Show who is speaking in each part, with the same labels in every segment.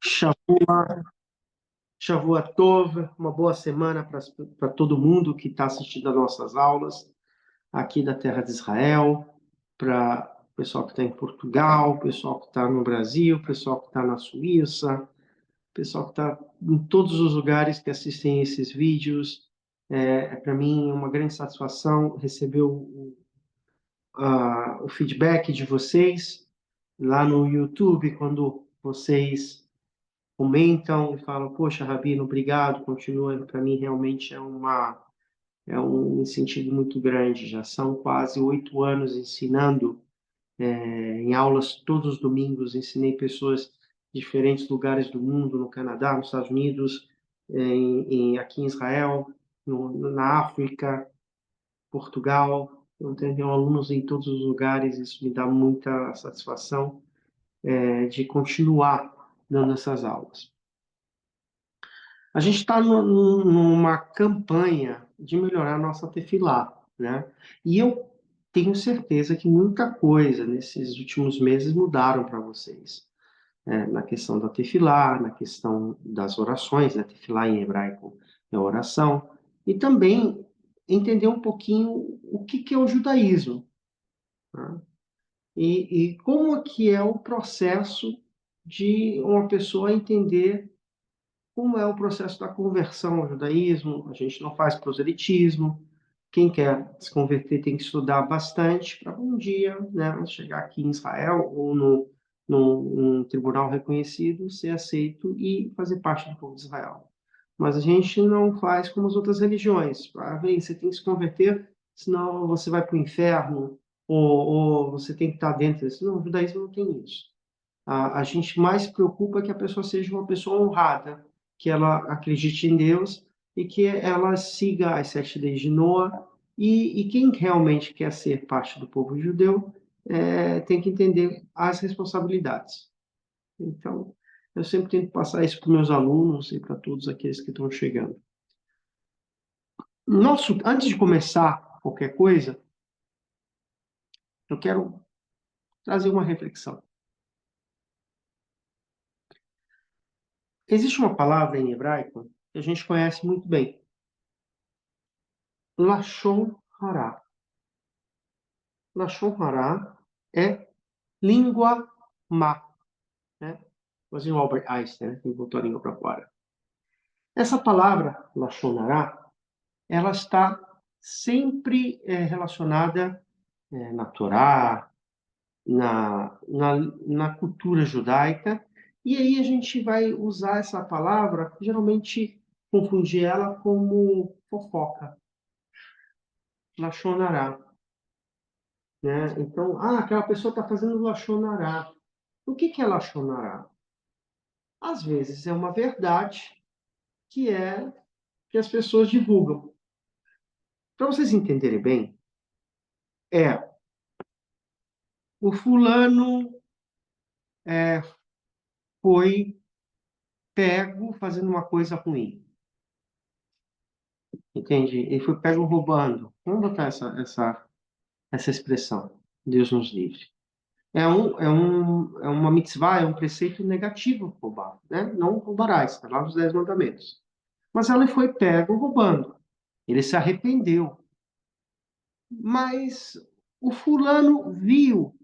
Speaker 1: Shavua, Shavua Tov, uma boa semana para todo mundo que está assistindo às nossas aulas aqui da Terra de Israel, para o pessoal que está em Portugal, o pessoal que está no Brasil, o pessoal que está na Suíça, o pessoal que está em todos os lugares que assistem esses vídeos. É para mim uma grande satisfação receber o feedback de vocês lá no YouTube, quando vocês comentam e falam, poxa, Rabino, obrigado, continua, para mim realmente é um incentivo muito grande. Já são quase 8 anos ensinando, em aulas todos os domingos, ensinei pessoas de diferentes lugares do mundo, no Canadá, nos Estados Unidos, aqui em Israel, na África, Portugal. Eu tenho alunos em todos os lugares, isso me dá muita satisfação, de continuar dando essas aulas. A gente está numa campanha de melhorar a nossa tefilá, né? E eu tenho certeza que muita coisa nesses últimos meses mudaram para vocês, na questão da tefilá, na questão das orações, né? Tefilá em hebraico é oração, e também entender um pouquinho o que é o judaísmo, né? E como é que é o processo de uma pessoa entender como é o processo da conversão ao judaísmo. A gente não faz proselitismo. Quem quer se converter tem que estudar bastante para um dia, né, chegar aqui em Israel ou num tribunal reconhecido, ser aceito e fazer parte do povo de Israel. Mas a gente não faz como as outras religiões. Você tem que se converter, senão você vai para o inferno, ou você tem que estar dentro disso. Não, o judaísmo não tem isso. A gente mais se preocupa que a pessoa seja uma pessoa honrada, que ela acredite em Deus e que ela siga as 7 leis de Noa. E quem realmente quer ser parte do povo judeu tem que entender as responsabilidades. Então, eu sempre tento passar isso para os meus alunos e para todos aqueles que estão chegando. Antes de começar qualquer coisa, eu quero trazer uma reflexão. Existe uma palavra em hebraico que a gente conhece muito bem, Lashon Hara. Lashon Hara é língua má, né? Igualzinho o Albert Einstein, né? Que botou a língua para fora. Essa palavra, Lashon Hara, ela está sempre relacionada na Torá, na cultura judaica, e aí a gente vai usar essa palavra, geralmente confundir ela como fofoca, Lashon Hara, né? Então, aquela pessoa está fazendo Lashon Hara. O que é Lashon Hara? Às vezes é uma verdade que as pessoas divulgam. Para vocês entenderem bem, é o fulano foi pego fazendo uma coisa ruim, entende? Ele foi pego roubando. Vamos botar essa expressão. Deus nos livre. É uma mitzvah, é um preceito negativo roubar, né? Não roubarás, está lá nos 10 mandamentos. Mas ele foi pego roubando. Ele se arrependeu. Mas o fulano viu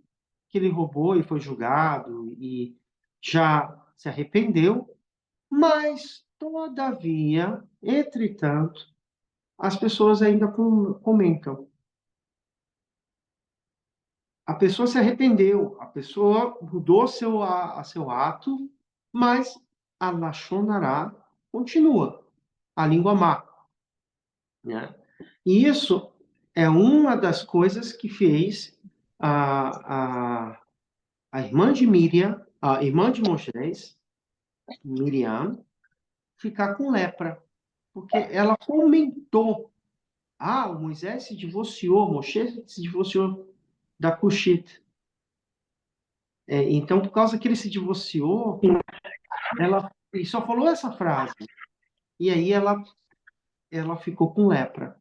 Speaker 1: que ele roubou e foi julgado e já se arrependeu, mas, todavia, entretanto, as pessoas ainda comentam. A pessoa se arrependeu, a pessoa mudou seu ato, mas a Lashon Hara continua, a língua má, né? E isso é uma das coisas que fez a irmã de Miriam, a irmã de Moisés, Miriam, ficar com lepra, porque ela comentou: o Moisés se divorciou, Moisés se divorciou da Cushite. Então, por causa que ele se divorciou, ele só falou essa frase. E aí ela ficou com lepra.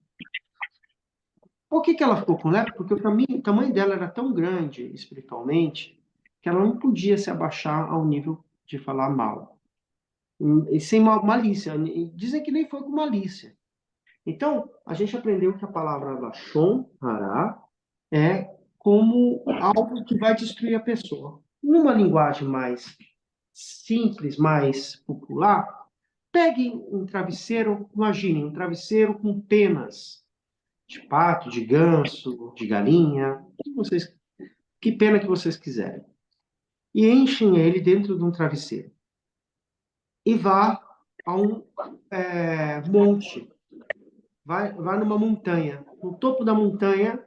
Speaker 1: Por que ela ficou com lepra? Porque o tamanho dela era tão grande espiritualmente que ela não podia se abaixar ao nível de falar mal. e sem malícia. E dizem que nem foi com malícia. Então, a gente aprendeu que a palavra Lashon Hara é como algo que vai destruir a pessoa. Numa linguagem mais simples, mais popular, pegue um travesseiro, imagine um travesseiro com penas de pato, de ganso, de galinha, que pena que vocês quiserem. E enchem ele dentro de um travesseiro. E vá a um monte, vai numa montanha, no topo da montanha,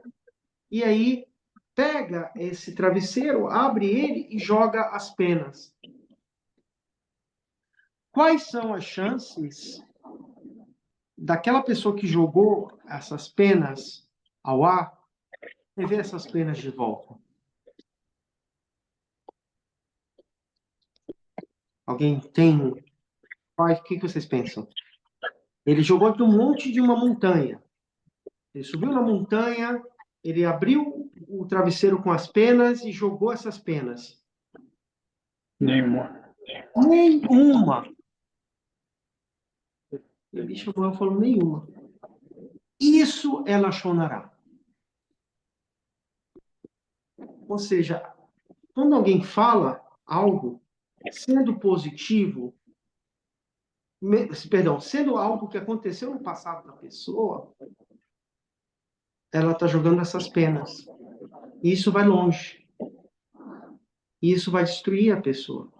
Speaker 1: e aí pega esse travesseiro, abre ele e joga as penas. Quais são as chances daquela pessoa que jogou essas penas ao ar rever essas penas de volta? Alguém tem? O que vocês pensam? Ele jogou de um monte de uma montanha. Ele subiu na montanha, ele abriu o travesseiro com as penas e jogou essas penas.
Speaker 2: Nenhuma.
Speaker 1: Nenhuma. Ele chamou e falou nenhuma. Isso é Lachonará. Ou seja, quando alguém fala algo, sendo positivo, perdão, sendo algo que aconteceu no passado da pessoa, ela está jogando essas penas. E isso vai longe. E isso vai destruir a pessoa.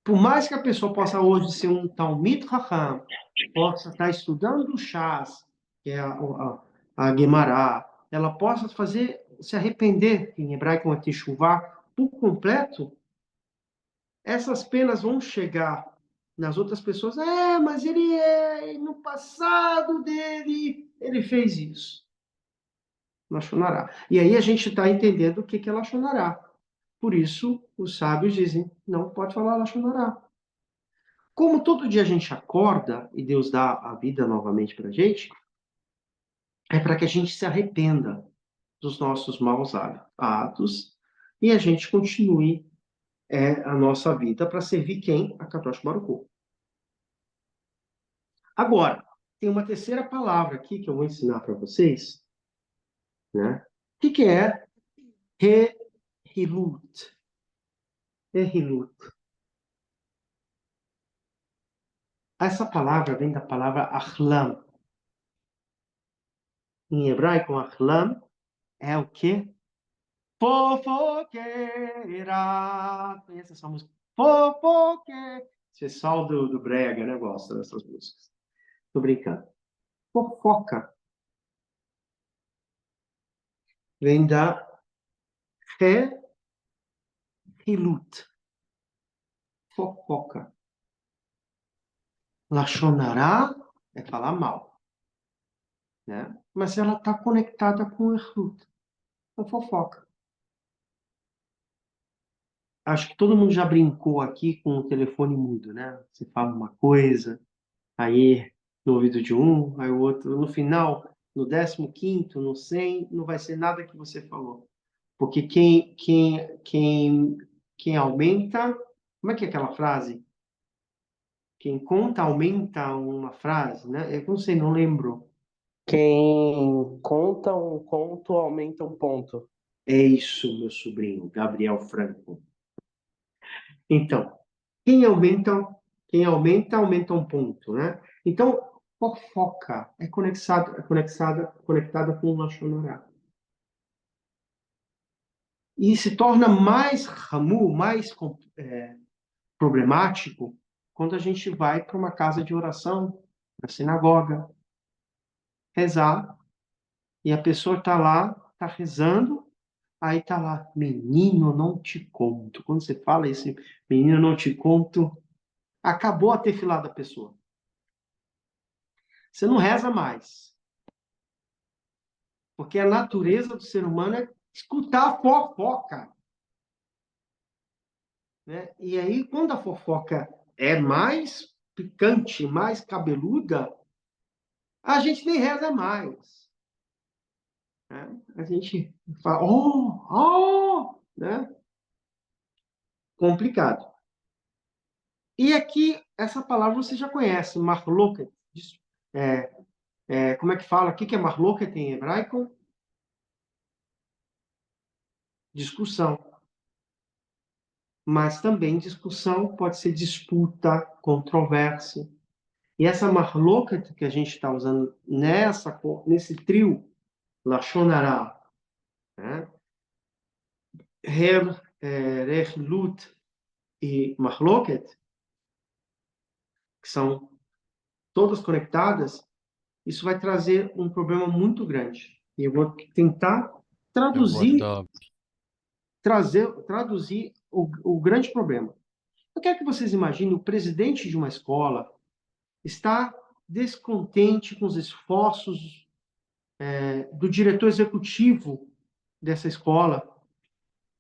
Speaker 1: Por mais que a pessoa possa hoje ser um Talmid Raham, possa estar estudando o Shas, que é a Guemará, ela possa se arrepender, em hebraico, a Teshuvah, por completo, essas penas vão chegar nas outras pessoas. Mas no passado dele, ele fez isso. Lachonará. E aí a gente está entendendo o que é Lachonará. Por isso, os sábios dizem, não pode falar Lachonará. Como todo dia a gente acorda e Deus dá a vida novamente para a gente, é para que a gente se arrependa dos nossos maus atos e a gente continue a nossa vida para servir quem? A Kadosh Baruch Hu. Agora, tem uma terceira palavra aqui que eu vou ensinar para vocês, né? O que é Rehilut? Rehilut. Essa palavra vem da palavra Ahlam. Em hebraico, Ahlam é o quê? Fofoqueira. Conhece essa música? Fofoqueira. Esse pessoal do Brega, né? Gosta dessas músicas. Tô brincando. Fofoca vem da rehilut. Fofoca. Lachonará é falar mal, né? Mas ela está conectada com o erlut, com fofoca. Acho que todo mundo já brincou aqui com o telefone mudo, né? Você fala uma coisa, aí no ouvido de um, aí o outro, no final, no 15º, no 100, não vai ser nada que você falou. Porque quem aumenta, como é que é aquela frase? Quem conta aumenta uma frase, né? Eu não sei, não lembro.
Speaker 3: Quem conta um conto aumenta um ponto.
Speaker 1: É isso, meu sobrinho, Gabriel Franco. Então, quem aumenta, aumenta um ponto, né? Então, fofoca é conectada com o Lashon Hara. E se torna mais mais problemático quando a gente vai para uma casa de oração, na sinagoga, rezar, e a pessoa está lá, está rezando, aí está lá, menino, não te conto. Quando você fala esse menino, não te conto, acabou a tefilá da pessoa. Você não reza mais. Porque a natureza do ser humano é escutar a fofoca. Né? E aí, quando a fofoca é mais picante, mais cabeluda, a gente nem reza mais. Né? A gente fala, né? Complicado. E aqui, essa palavra você já conhece, marloket. Como é que fala? O que é marloket em hebraico? Discussão. Mas também discussão pode ser disputa, controvérsia. E essa marloket que a gente está usando nesse trio, Lashon Hara, né? Rechlut e Mahloket, que são todas conectadas, isso vai trazer um problema muito grande. E eu vou tentar traduzir o grande problema. Eu quero que vocês imaginem o presidente de uma escola está descontente com os esforços do diretor executivo dessa escola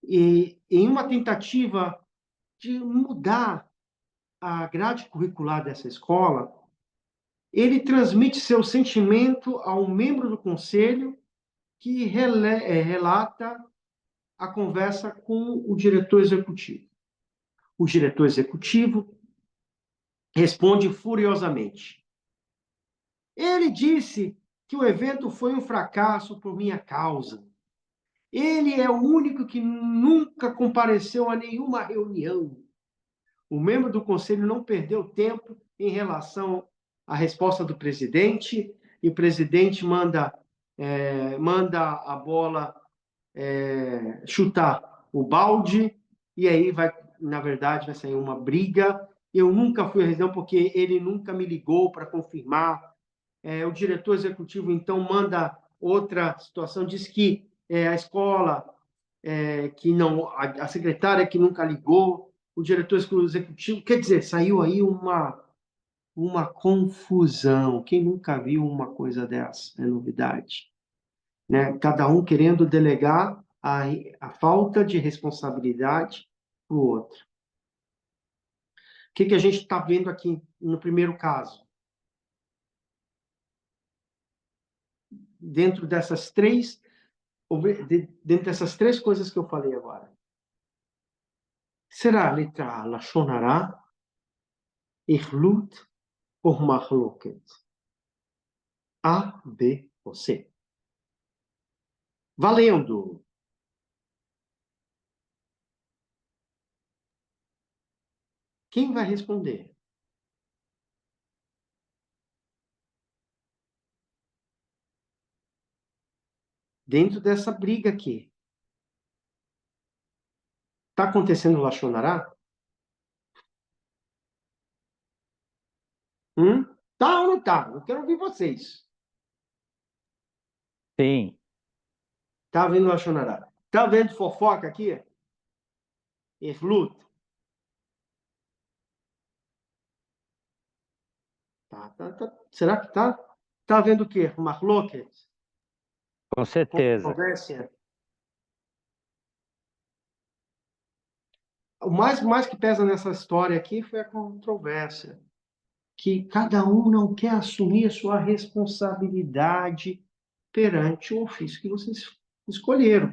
Speaker 1: e em uma tentativa de mudar a grade curricular dessa escola, ele transmite seu sentimento ao membro do conselho que relata a conversa com o diretor executivo. O diretor executivo responde furiosamente. Ele disse que o evento foi um fracasso por minha causa. Ele é o único que nunca compareceu a nenhuma reunião. O membro do conselho não perdeu tempo em relação à resposta do presidente, e o presidente manda a bola chutar o balde, e aí na verdade, vai sair uma briga. Eu nunca fui à reunião porque ele nunca me ligou para confirmar. O diretor executivo, então, manda outra situação, diz que a escola, que não, a secretária que nunca ligou, o diretor executivo, quer dizer, saiu aí uma confusão. Quem nunca viu uma coisa dessa? É novidade. Né? Cada um querendo delegar a falta de responsabilidade para o outro. O que a gente está vendo aqui no primeiro caso? Dentro dessas três coisas que eu falei agora. Será a letra A, Lashon Hara, Ichlut ou Mahloket? A, B ou C? Valendo! Quem vai responder? Dentro dessa briga aqui. Está acontecendo o Lashon Hara? Tá ou não tá? Eu quero ouvir vocês.
Speaker 2: Sim.
Speaker 1: Tá vendo Lashon Hara? Tá vendo fofoca aqui? Erlut. Tá. Será que tá? Tá vendo o quê? Mahloket?
Speaker 2: Com certeza.
Speaker 1: Controvérsia? O mais que pesa nessa história aqui foi a controvérsia. Que cada um não quer assumir a sua responsabilidade perante o ofício que vocês escolheram.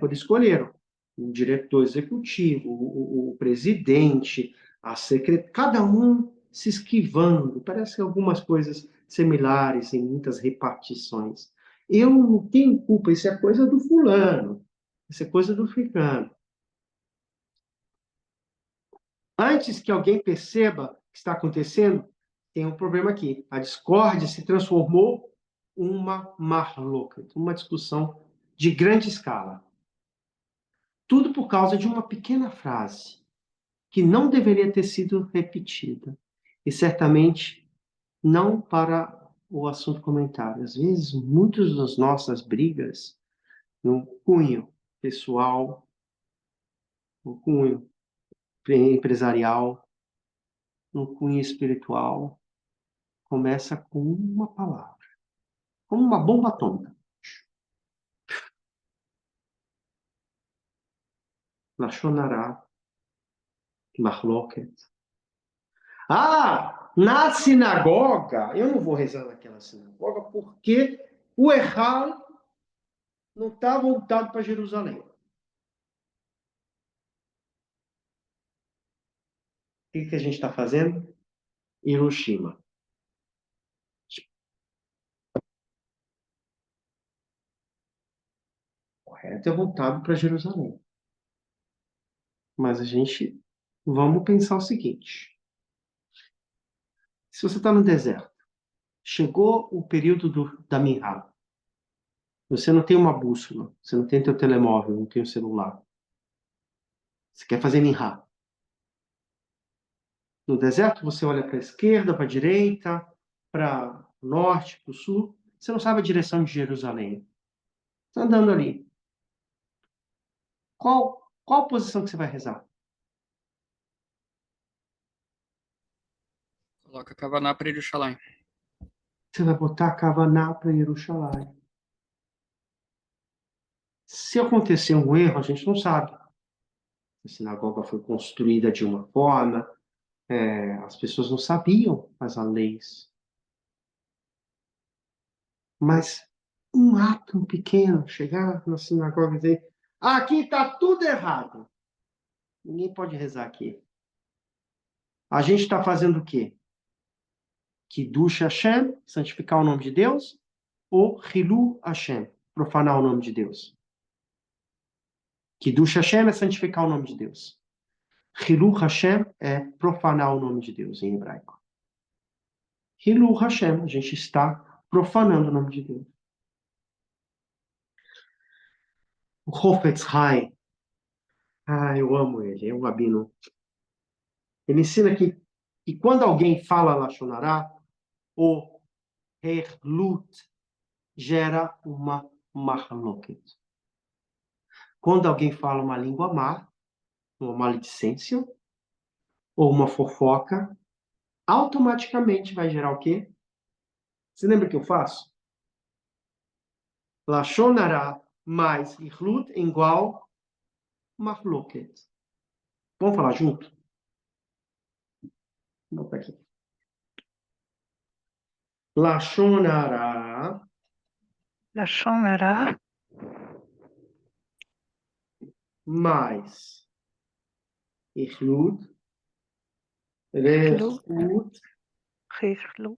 Speaker 1: O diretor executivo, o presidente, a secretária, cada um se esquivando. Parece que algumas coisas similares em muitas repartições. Eu não tenho culpa, isso é coisa do fulano, isso é coisa do ficano. Antes que alguém perceba o que está acontecendo, tem um problema aqui. A discórdia se transformou uma marloca, uma discussão de grande escala. Tudo por causa de uma pequena frase que não deveria ter sido repetida. E certamente não para o assunto comentário. Às vezes, muitas das nossas brigas no cunho pessoal, no cunho empresarial, no cunho espiritual, começa com uma palavra, como uma bomba atômica. Lashon Hara, Mahloket. Na sinagoga, eu não vou rezar naquela sinagoga porque o Erral não está voltado para Jerusalém. O que a gente está fazendo? Hiroshima. Correto é voltado para Jerusalém. Mas a gente, vamos pensar o seguinte. Se você está no deserto, chegou o período da Minha, você não tem uma bússola, você não tem teu telemóvel, não tem o celular. Você quer fazer Minha. No deserto, você olha para a esquerda, para a direita, para o norte, para o sul. Você não sabe a direção de Jerusalém. Está andando ali. Qual posição que você vai rezar?
Speaker 4: Coloca Kavaná para Jerusalém.
Speaker 1: Você vai botar Kavaná para Jerusalém. Se acontecer um erro, a gente não sabe. A sinagoga foi construída de uma forma, as pessoas não sabiam as leis. Mas um ato pequeno, chegar na sinagoga e dizer, aqui está tudo errado. Ninguém pode rezar aqui. A gente está fazendo o quê? Kiddush Hashem, santificar o nome de Deus, ou Hilu Hashem, profanar o nome de Deus. Kiddush Hashem é santificar o nome de Deus. Hilu Hashem é profanar o nome de Deus em hebraico. Hilu Hashem, a gente está profanando o nome de Deus. O Chofetz Chaim, eu amo ele, é um rabino. Ele ensina que quando alguém fala Lashon Hara, o Herlut gera uma mahloket. Quando alguém fala uma língua má, uma maledicência, ou uma fofoca, automaticamente vai gerar o quê? Você lembra o que eu faço? Lashon Hara mais Herlut igual mahloket. Vamos falar junto? Vou botar aqui. Lashon Hara
Speaker 5: לשון הרע
Speaker 1: mais Herlut,
Speaker 5: Herlut.
Speaker 1: Rechut,
Speaker 5: חכלות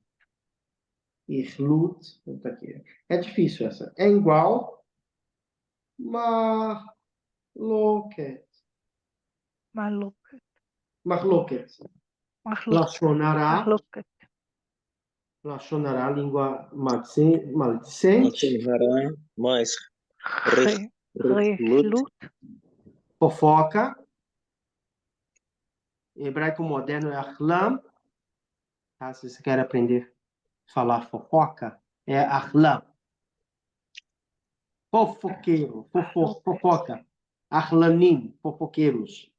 Speaker 1: Herlut, vou botar aqui. É difícil essa. É igual mahloket.
Speaker 5: מחלוקת
Speaker 1: Mahloket. Lashon Hara,
Speaker 5: מחלוקת
Speaker 1: Lashon Hara, língua maledicente,
Speaker 3: Lashon Hara mais Rechut,
Speaker 5: רכלות
Speaker 1: fofoca. Em hebraico moderno é achlam. Tá? Se você quer aprender a falar fofoca, é achlam. Fofoqueiro, fofoca. Achlanim, fofoqueiros.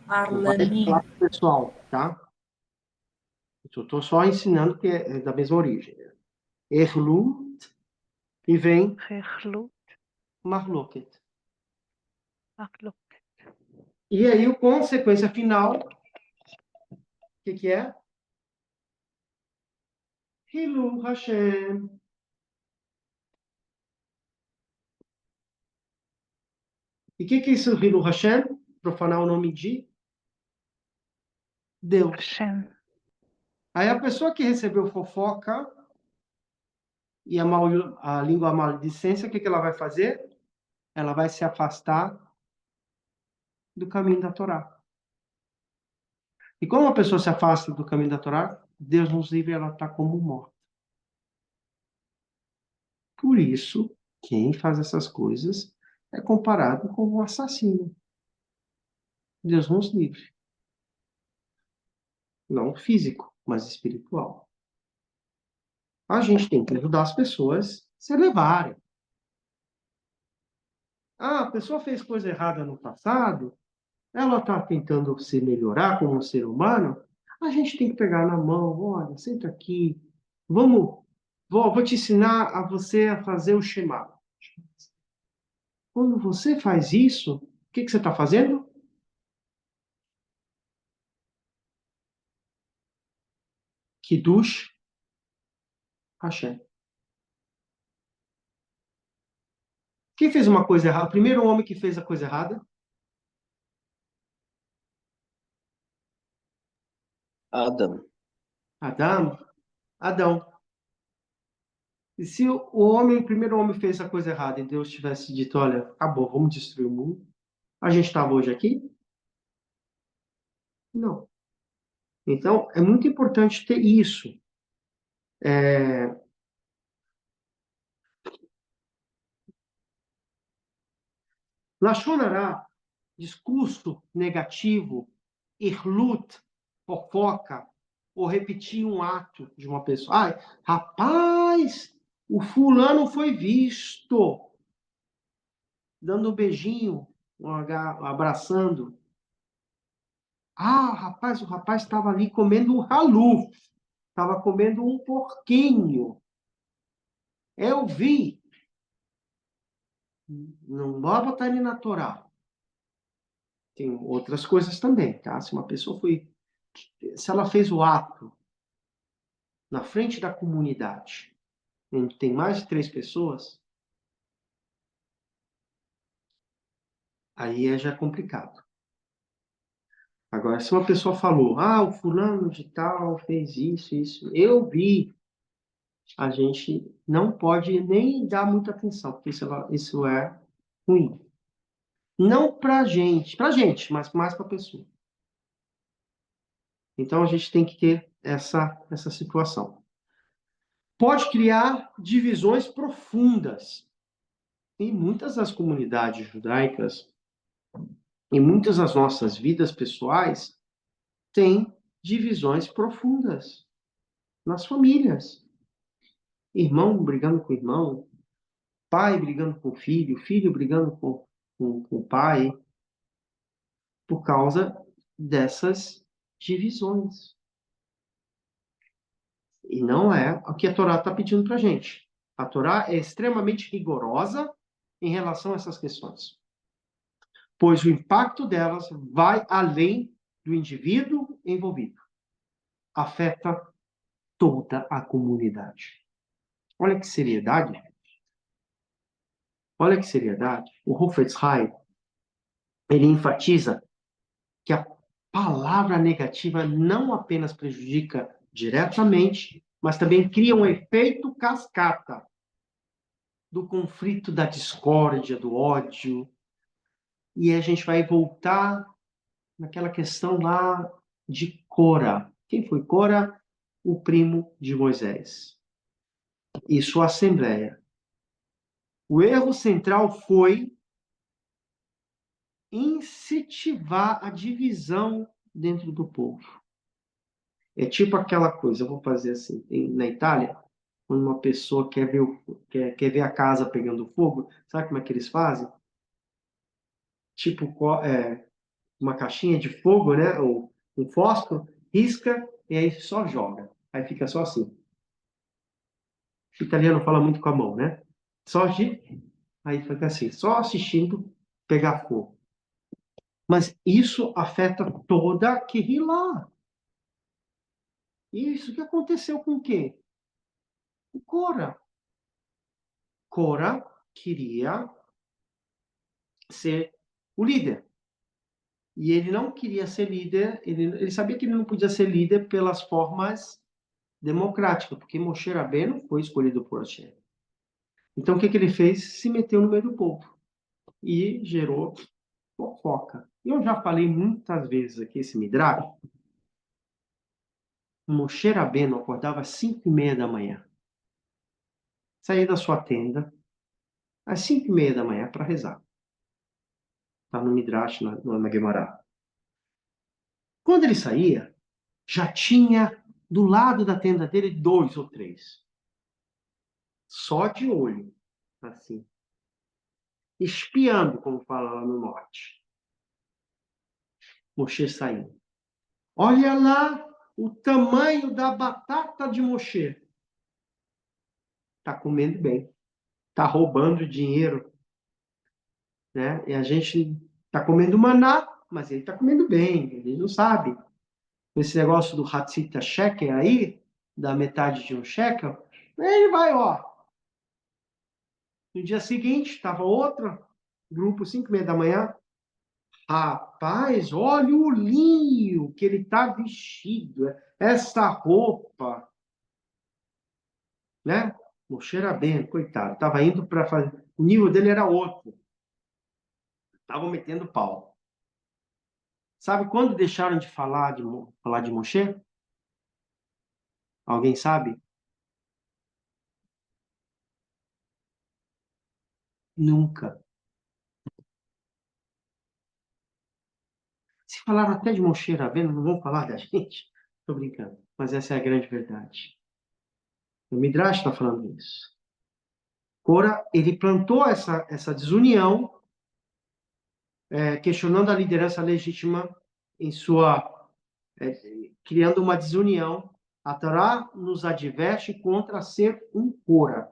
Speaker 1: Não vai falar pro pessoal, tá? Eu estou só ensinando que é da mesma origem. Erlut e vem
Speaker 5: חכלות
Speaker 1: mahloket.
Speaker 5: מחלוקת
Speaker 1: E aí, a consequência final, o que é? Hilu Hashem. E o que é isso, Hilu Hashem? Profanar o nome de Deus.
Speaker 5: השם
Speaker 1: Aí a pessoa que recebeu fofoca e a língua maledicência, o que ela vai fazer? Ela vai se afastar do caminho da Torá. E quando uma pessoa se afasta do caminho da Torá, Deus nos livre, ela está como morta. Por isso, quem faz essas coisas é comparado com um assassino. Deus nos livre. Não físico, mas espiritual. A gente tem que ajudar as pessoas a se elevarem. A pessoa fez coisa errada no passado, ela está tentando se melhorar como um ser humano, a gente tem que pegar na mão, olha, senta aqui, vou te ensinar a você a fazer o Shema. Quando você faz isso, o que você está fazendo? Kiddush Hashem. Quem fez uma coisa errada? O primeiro homem que fez a coisa errada?
Speaker 3: Adam.
Speaker 1: Adão. E se o primeiro homem fez a coisa errada e Deus tivesse dito, olha, acabou, vamos destruir o mundo, a gente estava hoje aqui? Não. Então, é muito importante ter isso. Lashon Hara, discurso negativo, irlut, fofoca, ou repetir um ato de uma pessoa. Ai, rapaz, o fulano foi visto dando um beijinho, abraçando. Ah, rapaz, o rapaz estava ali comendo um haluf, estava comendo um porquinho. Eu vi. Não vai botar ele na Torá. Tem outras coisas também, tá? Se uma pessoa se ela fez o ato na frente da comunidade, onde tem mais de 3 pessoas, aí já é complicado. Agora, se uma pessoa falou, o fulano de tal fez isso, eu vi, a gente não pode nem dar muita atenção, porque isso é ruim. Não pra gente, mas mais pra pessoa. Então, a gente tem que ter essa situação. Pode criar divisões profundas. Em muitas das comunidades judaicas, em muitas das nossas vidas pessoais, tem divisões profundas nas famílias. Irmão brigando com irmão, pai brigando com filho, filho brigando com o pai, por causa dessas divisões. E não é o que a Torá está pedindo para a gente. A Torá é extremamente rigorosa em relação a essas questões, pois o impacto delas vai além do indivíduo envolvido. Afeta toda a comunidade. Olha que seriedade. Olha que seriedade. O Hafetz Haim, ele enfatiza que a palavra negativa não apenas prejudica diretamente, mas também cria um efeito cascata do conflito, da discórdia, do ódio. E a gente vai voltar naquela questão lá de Cora. Quem foi Cora? O primo de Moisés. E sua assembleia. O erro central foi incentivar a divisão dentro do povo. É tipo aquela coisa, eu vou fazer assim, na Itália, quando uma pessoa quer ver a casa pegando fogo, sabe como é que eles fazem? Tipo uma caixinha de fogo, né? Ou um fósforo, risca e aí só joga. Aí fica só assim. O italiano fala muito com a mão, né? Só agir, aí fica assim, só assistindo pegar fogo. Mas isso afeta toda a Kehilá. Isso que aconteceu com o quê? O Cora. Cora queria ser o líder. E ele não queria ser líder, ele sabia que ele não podia ser líder pelas formas democráticas, porque Moshe Rabbeinu foi escolhido por Hashem. Então, o que ele fez? Se meteu no meio do povo e gerou fofoca. Eu já falei muitas vezes aqui esse Midrash. Moshe Rabbeinu acordava às 5:30 da manhã. Saía da sua tenda às 5:30 da manhã para rezar. Está no Midrash, na Gemara. Quando ele saía, já tinha do lado da tenda dele 2 ou 3. Só de olho, assim. Espiando, como fala lá no norte. Moshe saindo. Olha lá o tamanho da batata de Moshe. Está comendo bem. Está roubando dinheiro. Né? E a gente está comendo maná, mas ele está comendo bem. Ele não sabe. Esse negócio do Hatzita Shekel aí, da metade de um shekel, ele vai, ó. No dia seguinte, estava outro grupo, 5:30 da manhã. Rapaz, olha o linho que ele está vestido. Essa roupa chutzpah, né? Moshe Rabbeinu, coitado, estava indo para fazer... O nível dele era outro. Estavam metendo pau. Sabe quando deixaram de falar de Moshe? Alguém sabe? Nunca. Se falaram até de Moshe Rabbeinu, não vão falar da gente? Estou brincando, mas essa é a grande verdade. O Midrash está falando isso. Cora, ele plantou essa desunião, questionando a liderança legítima em sua... criando uma desunião. A Torá nos adverte contra ser um Cora.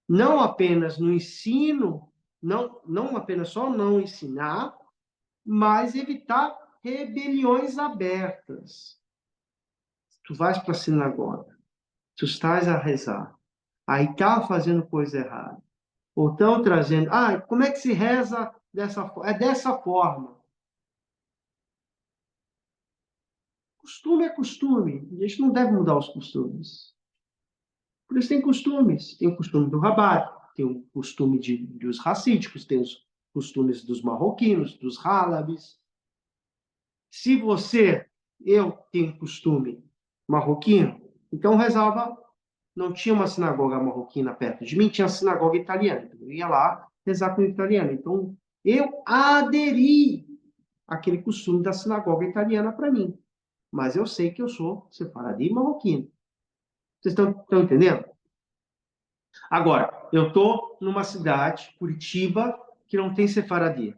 Speaker 1: Não apenas no ensino, não apenas só não ensinar, mas evitar rebeliões abertas. Tu vais para a sinagoga, tu estás a rezar, aí está fazendo coisa errada. Ou estão trazendo, como é que se reza dessa forma? É dessa forma. Costume é costume. A gente não deve mudar os costumes. Por isso tem costumes. Tem o costume do rabat, tem o costume dos racídicos, tem os costumes dos marroquinos, dos hálabis. Se eu tenho costume marroquino, então rezava, não tinha uma sinagoga marroquina perto de mim, tinha uma sinagoga italiana. Eu ia lá rezar com o italiano. Então, eu aderi àquele costume da sinagoga italiana para mim. Mas eu sei que eu sou sefaradi marroquino. Vocês estão entendendo? Agora, eu estou numa cidade, Curitiba, que não tem sefaradi.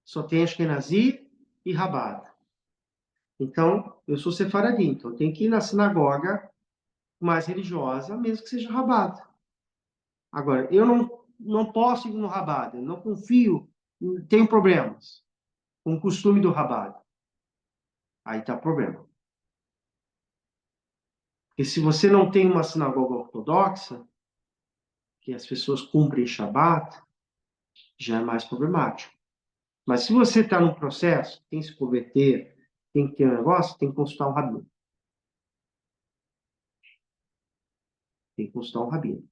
Speaker 1: Só tem Ashkenazi e Rabat. Então, eu sou sefaradi, então eu tenho que ir na sinagoga mais religiosa, mesmo que seja Rabat. Agora, eu não posso ir no Rabat, eu não confio, tenho problemas com o costume do Rabat. Aí está o problema. Porque se você não tem uma sinagoga ortodoxa, que as pessoas cumprem Shabat, já é mais problemático. Mas se você está num processo, tem que se converter, tem que ter um negócio, tem que consultar um rabino. Tem que consultar um rabino.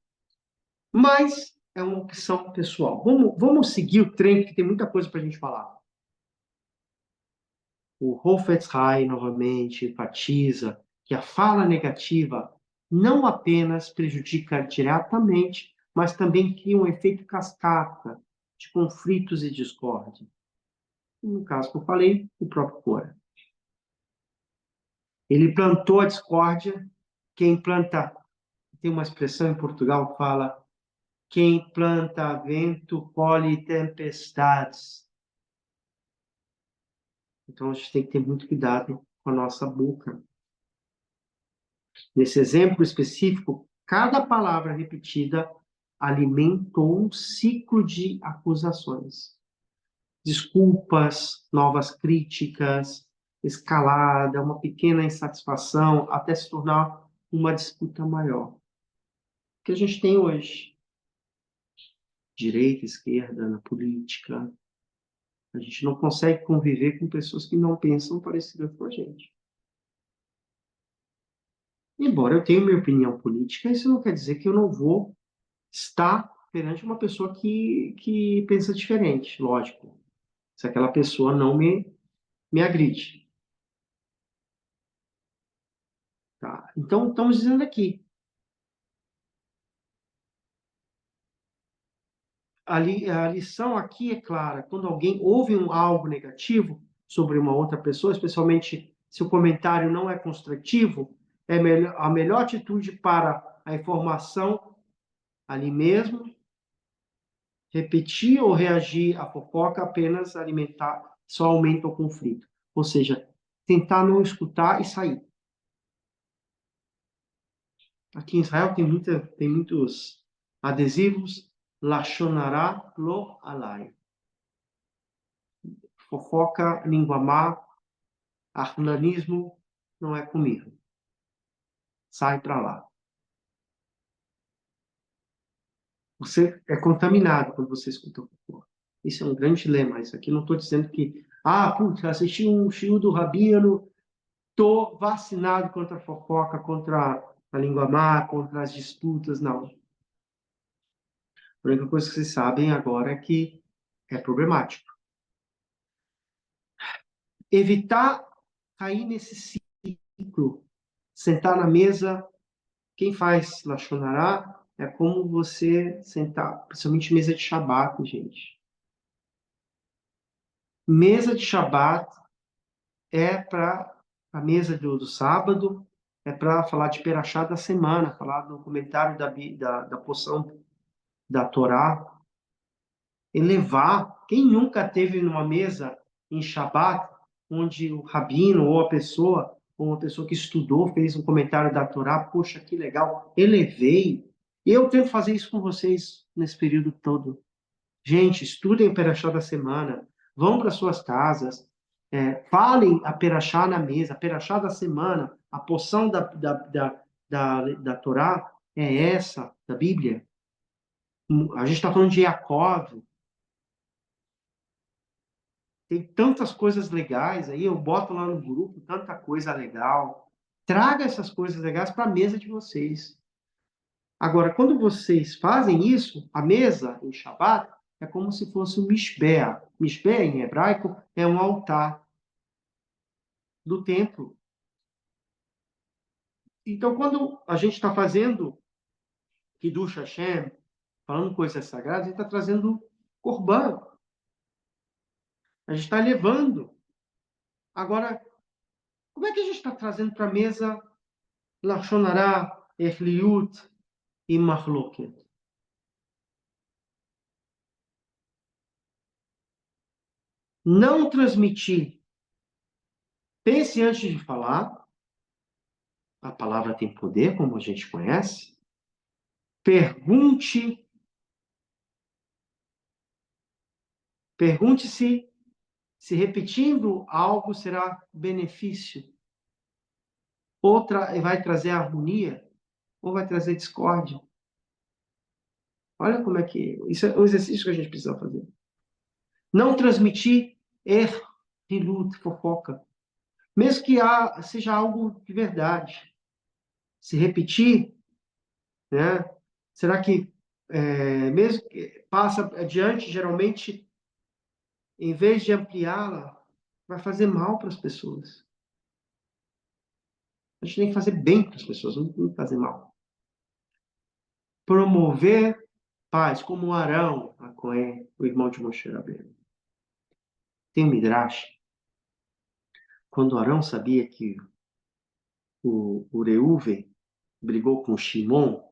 Speaker 1: Mas é uma opção pessoal. Vamos seguir o trem, que tem muita coisa para a gente falar. O Hofetz Hai, novamente, enfatiza que a fala negativa não apenas prejudica diretamente, mas também cria um efeito cascata de conflitos e discórdia. No caso que eu falei, o próprio Cora. Ele plantou a discórdia. Quem planta, tem uma expressão em Portugal que fala: quem planta vento colhe tempestades. Então a gente tem que ter muito cuidado com a nossa boca. Nesse exemplo específico, cada palavra repetida alimentou um ciclo de acusações. Desculpas, novas críticas, escalada, uma pequena insatisfação, até se tornar uma disputa maior. Que a gente tem hoje. Direita, esquerda, na política. A gente não consegue conviver com pessoas que não pensam parecidas com a gente. Embora eu tenha minha opinião política, isso não quer dizer que eu não vou estar perante uma pessoa que pensa diferente, lógico. Se aquela pessoa não me agride. Tá? Então, estamos dizendo aqui, a lição aqui é clara. Quando alguém ouve algo negativo sobre uma outra pessoa, especialmente se o comentário não é construtivo, a melhor atitude para a informação ali mesmo, repetir ou reagir à fofoca apenas só aumenta o conflito. Ou seja, tentar não escutar e sair. Aqui em Israel tem muitos adesivos. Lashon hara lo alai. Fofoca, língua má, arlanismo não é comigo. Sai para lá. Você é contaminado quando você escuta fofoca. Isso é um grande dilema. Isso aqui não estou dizendo que, putz, assisti um shiur do Rabino tô vacinado contra a fofoca, contra a língua má, contra as disputas, não. A única coisa que vocês sabem agora é que é problemático. Evitar cair nesse ciclo. Sentar na mesa, quem faz Lashon Hara é como você sentar, principalmente mesa de Shabbat, gente. Mesa de Shabbat é para a mesa do sábado, é para falar de Perashá da semana, falar do comentário da porção da Torá, elevar. Quem nunca teve numa mesa em Shabbat, onde o rabino ou a pessoa, ou uma pessoa que estudou, fez um comentário da Torá, poxa, que legal, elevei. Eu tento fazer isso com vocês nesse período todo. Gente, estudem a Perashá da semana, vão para suas casas, falem a Perashá na mesa, a Perashá da semana, a porção da Torá é essa, da Bíblia. A gente está falando de Jacob, tem tantas coisas legais aí, eu boto lá no grupo, tanta coisa legal. Traga essas coisas legais para a mesa de vocês. Agora, quando vocês fazem isso, a mesa em Shabbat é como se fosse um mishbeah. Mishbeah, em hebraico, é um altar do templo. Então, quando a gente está fazendo Kiddush Hashem, falando coisas sagradas, a gente está trazendo korban. A gente está levando. Agora, como é que a gente está trazendo para a mesa Lashon Hara, Echliut e Mahloket? Não transmitir. Pense antes de falar. A palavra tem poder, como a gente conhece. Pergunte. Pergunte-se se repetindo algo será benefício. Outra vai trazer harmonia ou vai trazer discórdia. Olha como é que... Isso é um exercício que a gente precisa fazer. Não transmitir hilut, fofoca. Mesmo que seja algo de verdade. Se repetir, né? Será que, mesmo que passa adiante, geralmente, em vez de ampliá-la, vai fazer mal para as pessoas? A gente tem que fazer bem para as pessoas, não fazer mal. Promover paz, como Arão, a Cohen, o irmão de Moshe Rabbeinu. Tem um Midrash. Quando Arão sabia que o Reuven brigou com o Shimon,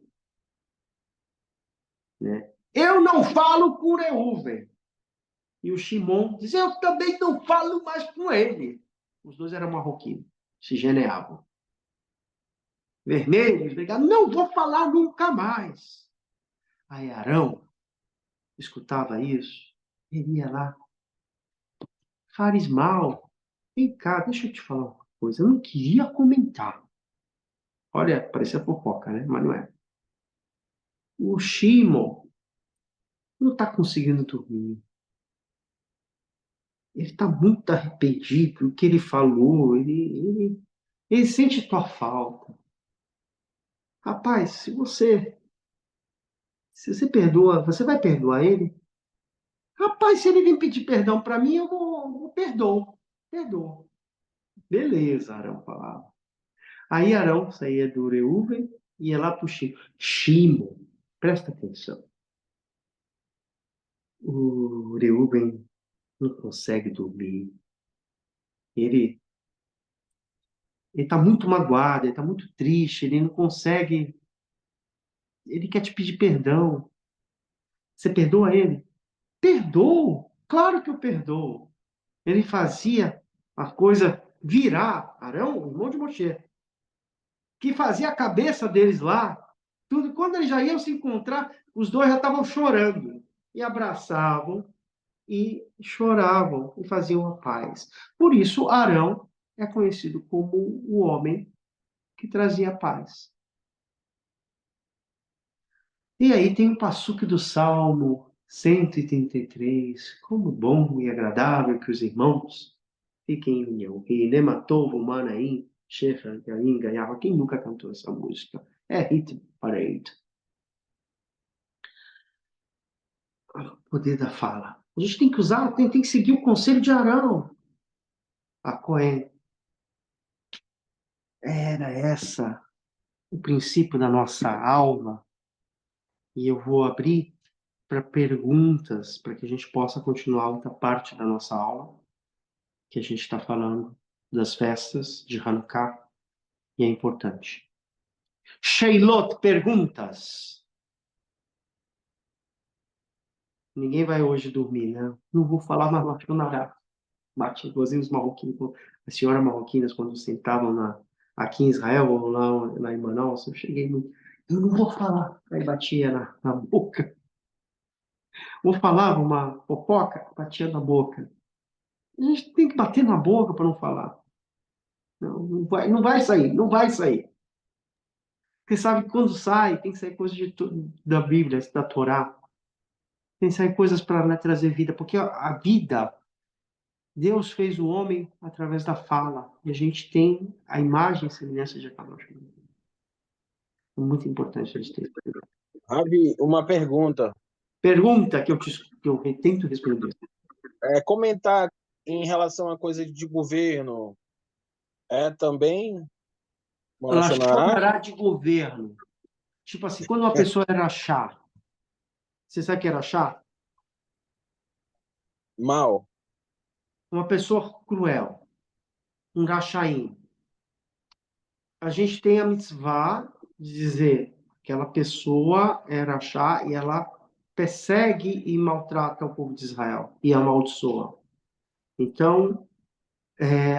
Speaker 1: né? Eu não falo com o Reuven. E o Shimon diz, eu também não falo mais com ele. Os dois eram marroquinos, se geneavam. Vermelhos, brigavam, não vou falar nunca mais. Aí Arão escutava isso, ele ia lá, Farismal, vem cá, deixa eu te falar uma coisa, eu não queria comentar. Olha, parecia fofoca, né? Mas não é. O Shimon não está conseguindo dormir. Ele está muito arrependido do que ele falou, ele sente tua falta. Rapaz, se você perdoa, você vai perdoar ele? Rapaz, se ele vir pedir perdão para mim, eu perdoo. Perdoo. Beleza, Arão falava. Aí Arão saía do Reuven e ia lá para o Shimon. Shimon, presta atenção. O Reuven não consegue dormir. Ele está muito magoado, ele está muito triste, ele não consegue. Ele quer te pedir perdão. Você perdoa ele? Perdoo, claro que eu perdoo. Ele fazia a coisa virar, Arão, o irmão de Moshe, que fazia a cabeça deles lá, tudo. Quando eles já iam se encontrar, os dois já estavam chorando, e abraçavam, e choravam, e faziam a paz. Por isso, Arão é conhecido como o homem que trazia a paz. E aí tem o passuque do Salmo 133. Como bom e agradável que os irmãos fiquem em união. E nematou o Manaim, Shecha, Garim, Ganhava. Quem nunca cantou essa música? É Hit Parade. O poder da fala. A gente tem que usar, tem que seguir o conselho de Arão. A Cohen. Era essa o princípio da nossa aula. E eu vou abrir para perguntas, para que a gente possa continuar outra parte da nossa aula, que a gente está falando das festas de Hanukkah, e é importante. Sheilot, perguntas. Ninguém vai hoje dormir, né? Não vou falar mais Lachonará. Bate igualzinho os marroquinos, as senhoras marroquinas, quando sentavam aqui em Israel, ou lá em Manaus, eu cheguei no... Eu não vou falar. Aí batia na boca. Ou falava uma fofoca, batia na boca. A gente tem que bater na boca para não falar. Não vai sair, não vai sair. Porque sabe que quando sai, tem que sair coisas da Bíblia, da Torá. Tem que sair coisas para trazer vida. Porque a vida, Deus fez o homem através da fala. E a gente tem a imagem e semelhança de Akadosh. É muito importante eles terem.
Speaker 6: Ravi, uma pergunta.
Speaker 1: Pergunta que eu tento responder.
Speaker 6: Comentar em relação a coisa de governo é também uma
Speaker 1: Ela
Speaker 6: Lachonará?
Speaker 1: chamará de governo. Tipo assim, quando uma pessoa era chá. Você sabe o que era chá?
Speaker 6: Mal.
Speaker 1: Uma pessoa cruel. Um rachaim. A gente tem a mitzvah de dizer que aquela pessoa era chá e ela persegue e maltrata o povo de Israel e amaldiçoa. Então,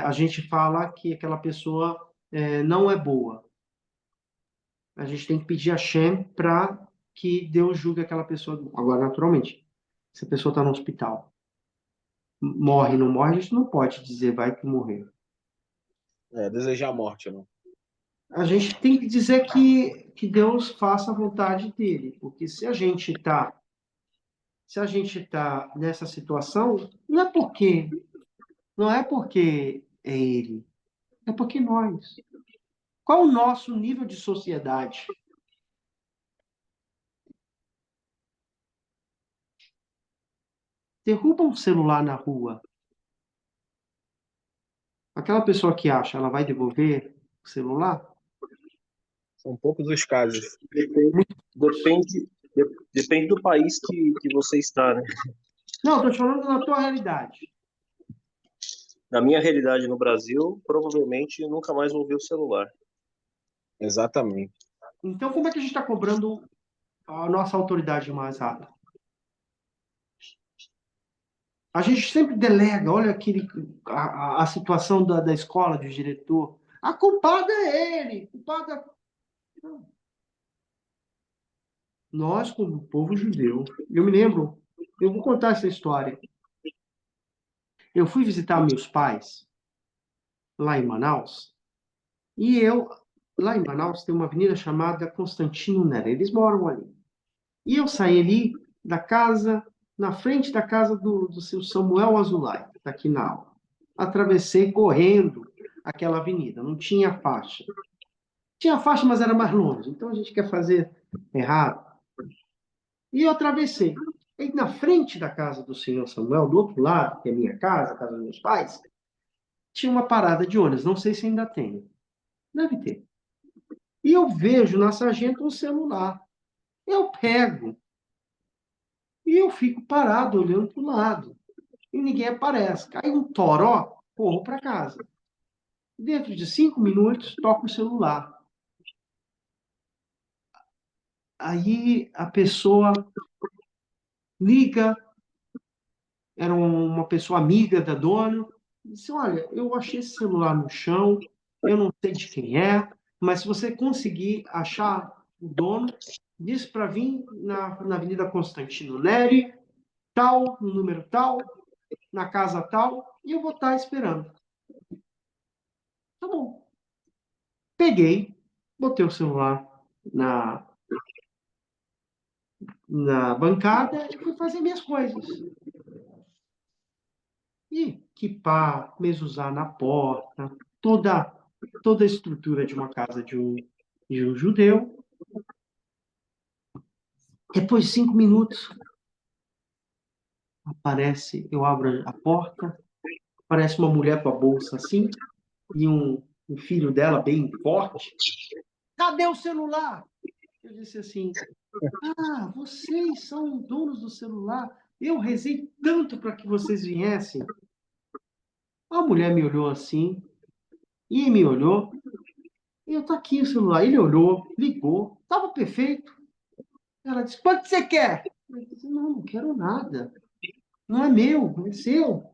Speaker 1: a gente fala que aquela pessoa não é boa. A gente tem que pedir a Hashem para que Deus julgue aquela pessoa. Agora, naturalmente, se a pessoa está no hospital, morre, não morre, a gente não pode dizer vai que morreu.
Speaker 6: Desejar a morte, não.
Speaker 1: A gente tem que dizer que Deus faça a vontade dele, porque se a gente está nessa situação, não é porque é ele, é porque nós. Qual o nosso nível de sociedade? Derruba um celular na rua. Aquela pessoa que acha, ela vai devolver o celular?
Speaker 6: São poucos os casos.
Speaker 3: Depende do país que você está, né?
Speaker 1: Não, estou falando na tua realidade.
Speaker 3: Na minha realidade no Brasil, provavelmente nunca mais vou ver o celular.
Speaker 6: Exatamente.
Speaker 1: Então, como é que a gente está cobrando a nossa autoridade mais alta? A gente sempre delega, olha a situação da escola, do diretor. A culpada é ele. Culpada... Não. Nós, como povo judeu, eu me lembro, eu vou contar essa história. Eu fui visitar meus pais lá em Manaus, e lá em Manaus, tem uma avenida chamada Constantino Nera. Eles moram ali. E eu saí ali da casa, na frente da casa do seu Samuel Azulay, que está aqui na aula. Atravessei correndo aquela avenida, não tinha faixa. Tinha faixa, mas era mais longe. Então a gente quer fazer errado. E eu atravessei. E na frente da casa do senhor Samuel, do outro lado, que é a minha casa, a casa dos meus pais, tinha uma parada de ônibus. Não sei se ainda tem. Deve ter. E eu vejo na sarjeta um celular. Eu pego. E eu fico parado olhando para o lado. E ninguém aparece. Cai um toró, corro para casa. Dentro de 5 minutos, toco o celular. Aí a pessoa liga, era uma pessoa amiga da dona, disse: olha, eu achei esse celular no chão, eu não sei de quem é, mas se você conseguir achar o dono, diz para vir na Avenida Constantino Neri, tal, no número tal, na casa tal, e eu vou estar esperando. Tá bom. Peguei, botei o celular na bancada e fui fazer minhas coisas. E kippá, mezuzá na porta, toda toda a estrutura de uma casa de um judeu. Depois de 5 minutos, eu abro a porta, aparece uma mulher com a bolsa assim, e um filho dela bem forte. Cadê o celular? Eu disse assim, vocês são donos do celular. Eu rezei tanto para que vocês viessem. A mulher me olhou assim, e me olhou, e eu, tá aqui o celular. Ele olhou, ligou, estava perfeito. Ela disse, quanto você quer? Eu disse, não quero nada. Não é meu, é seu.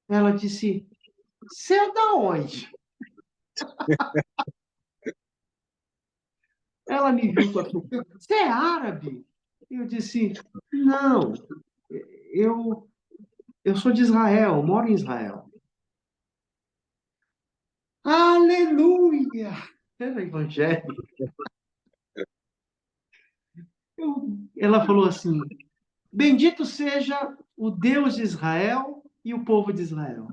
Speaker 1: Ela disse, seu da onde? Ela me viu com aquilo. Você é árabe? Eu disse, não, eu sou de Israel, moro em Israel. Aleluia! Era evangélica. Ela falou assim, bendito seja o Deus de Israel e o povo de Israel.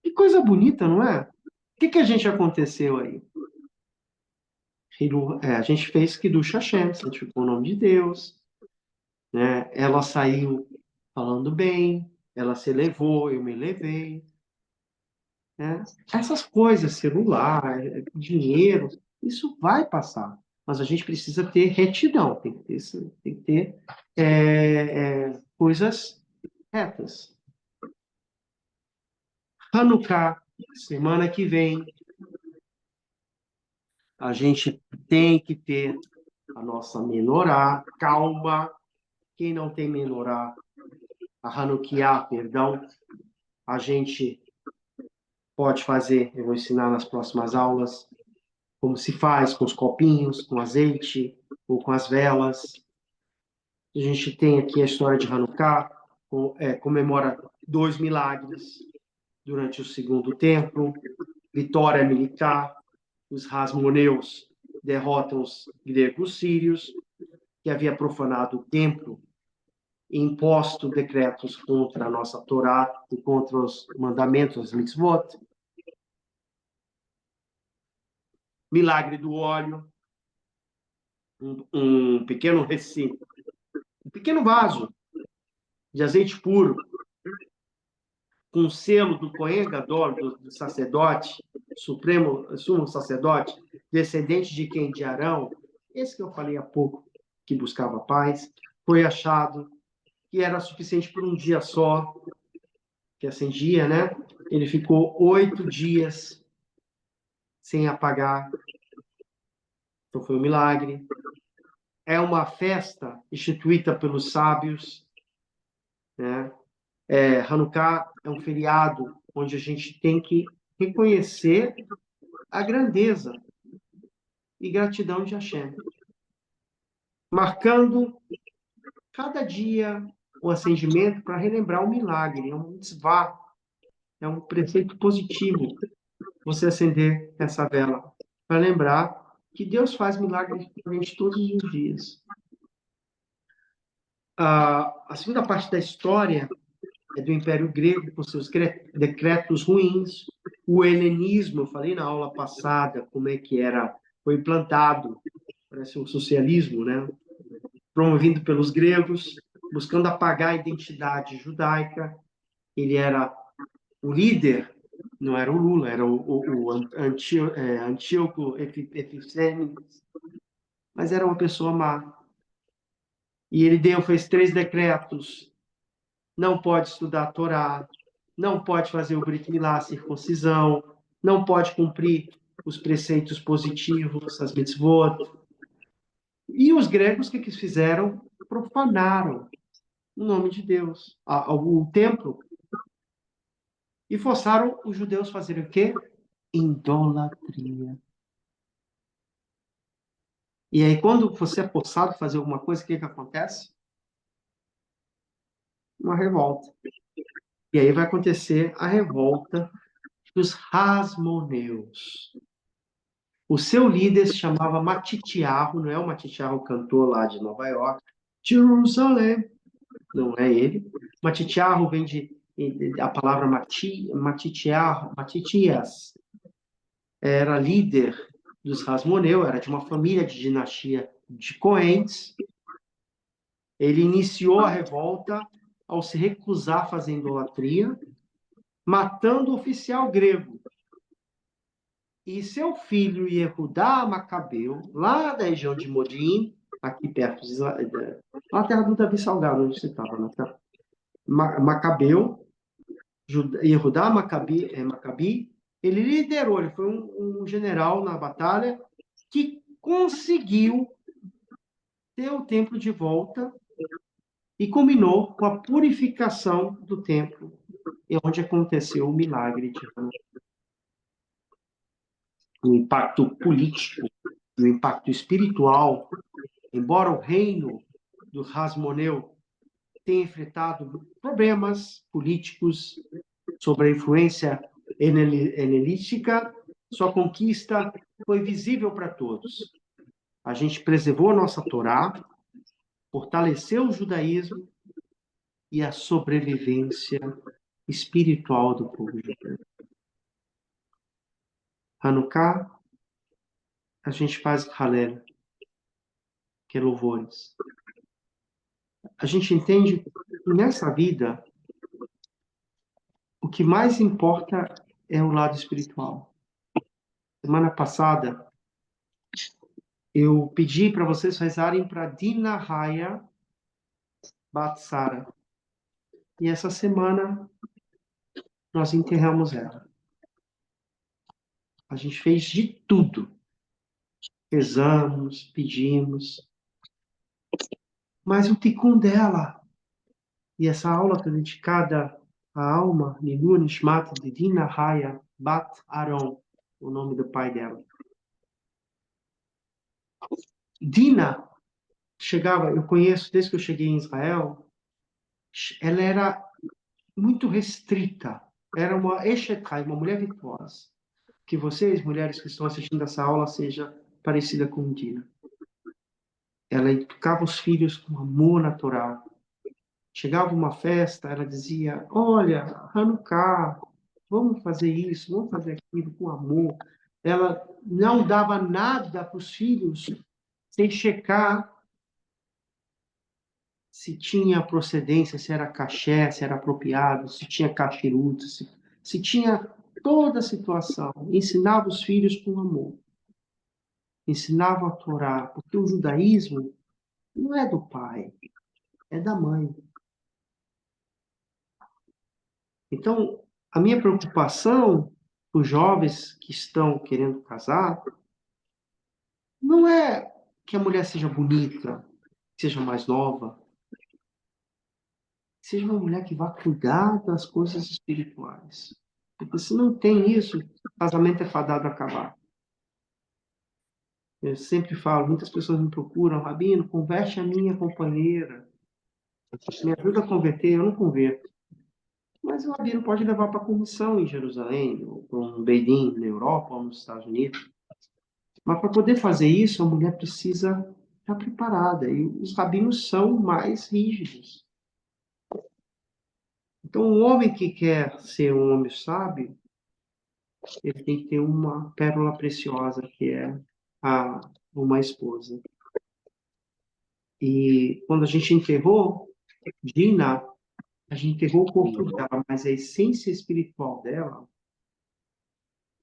Speaker 1: Que coisa bonita, não é? O que a gente aconteceu aí? A gente fez Kiddush Hashem, santificou o nome de Deus, né? Ela saiu falando bem, ela se elevou, eu me elevei, né? Essas coisas, celular, dinheiro, isso vai passar, mas a gente precisa ter retidão, tem que ter coisas retas. Hanukkah, semana que vem, a gente tem que ter a nossa menorá, calma. Quem não tem menorá, a Hanukkah, perdão, a gente pode fazer, eu vou ensinar nas próximas aulas, como se faz com os copinhos, com azeite ou com as velas. A gente tem aqui a história de Hanukkah, comemora 2 milagres durante o segundo templo, vitória militar, os Hasmoneus derrotam os gregos sírios, que havia profanado o templo e imposto decretos contra a nossa Torá e contra os mandamentos, os mitzvot. Milagre do óleo, um pequeno recipiente, um pequeno vaso de azeite puro, com o selo do Cohen Gadol, do sacerdote, sumo sacerdote, descendente de quem? De Arão, esse que eu falei há pouco, que buscava paz, foi achado que era suficiente por um dia só, que acendia, né? Ele ficou 8 dias sem apagar. Então foi um milagre. É uma festa instituída pelos sábios, né? Hanukkah é um feriado onde a gente tem que reconhecer a grandeza e gratidão de Hashem, marcando cada dia o acendimento para relembrar o milagre. É um mitzvah, é um preceito positivo você acender essa vela para lembrar que Deus faz milagres para a gente todos os dias. A segunda parte da história é do Império Grego, com seus decretos ruins. O helenismo, eu falei na aula passada como é que foi implantado, parece um socialismo, né? Promovido pelos gregos, buscando apagar a identidade judaica. Ele era o líder, não era o Lula, era o Antíoco Epifênix, mas era uma pessoa má. E ele fez 3 decretos. Não pode estudar a Torá, não pode fazer o Brit Milá, a circuncisão, não pode cumprir os preceitos positivos, as mitzvot. E os gregos, o que fizeram? Profanaram o nome de Deus, o templo. E forçaram os judeus a fazerem o quê? Idolatria. E aí, quando você é forçado a fazer alguma coisa, o que acontece? Uma revolta. E aí vai acontecer a revolta dos Hasmoneus. O seu líder se chamava Matitiarro, não é o Matitiarro cantor lá de Nova York, Jerusalém, não é ele. Matitiarro vem de a palavra Matitias, era líder dos Hasmoneu, era de uma família de dinastia de Coens. Ele iniciou a revolta ao se recusar a fazer idolatria, matando o oficial grego. E seu filho Yehudá Macabeu, lá da região de Modim, aqui perto de Israel, na terra do Davi Salgado, onde você estava, né? Macabeu, Yehudá Macabi, ele liderou, ele foi um general na batalha que conseguiu ter o templo de volta e culminou com a purificação do templo, onde aconteceu o milagre de Hanukkah. O impacto político, o impacto espiritual, embora o reino do Hasmoneu tenha enfrentado problemas políticos sobre a influência helenística, sua conquista foi visível para todos. A gente preservou a nossa Torá, fortaleceu o judaísmo e a sobrevivência espiritual do povo judeu. Hanukkah, a gente faz Halel, que é louvores. A gente entende que nessa vida, o que mais importa é o lado espiritual. Semana passada, eu pedi para vocês rezarem para Dina Raya Batsara. E essa semana, nós enterramos ela. A gente fez de tudo. Rezamos, pedimos. Mas o tikkun dela, e essa aula está dedicada à alma, Nilu Nishmat de Dina Raya Bat Aron, o nome do pai dela. Dina chegava, eu conheço desde que eu cheguei em Israel, ela era muito restrita. Era uma Eshetai, uma mulher virtuosa. Que vocês, mulheres que estão assistindo essa aula, seja parecida com Dina. Ela educava os filhos com amor natural. Chegava uma festa, ela dizia, olha, Hanukkah, vamos fazer isso, vamos fazer aquilo com amor. Ela não dava nada para os filhos sem checar se tinha procedência, se era caché, se era apropriado, se tinha cachiruto, se tinha toda a situação. Ensinava os filhos com amor. Ensinava a Torá, porque o judaísmo não é do pai, é da mãe. Então, a minha preocupação com os jovens que estão querendo casar não é que a mulher seja bonita, seja mais nova, seja uma mulher que vá cuidar das coisas espirituais. Porque se não tem isso, o casamento é fadado a acabar. Eu sempre falo, muitas pessoas me procuram, Rabino, converte a minha companheira, me ajuda a converter, eu não converto. Mas o Rabino pode levar para a comissão em Jerusalém, ou para um Beidin na Europa, ou nos Estados Unidos. Mas para poder fazer isso, a mulher precisa estar preparada, e os rabinos são mais rígidos. Então, um homem que quer ser um homem sábio, ele tem que ter uma pérola preciosa, que é uma esposa. E quando a gente enterrou Dina, a gente enterrou o corpo dela, mas a essência espiritual dela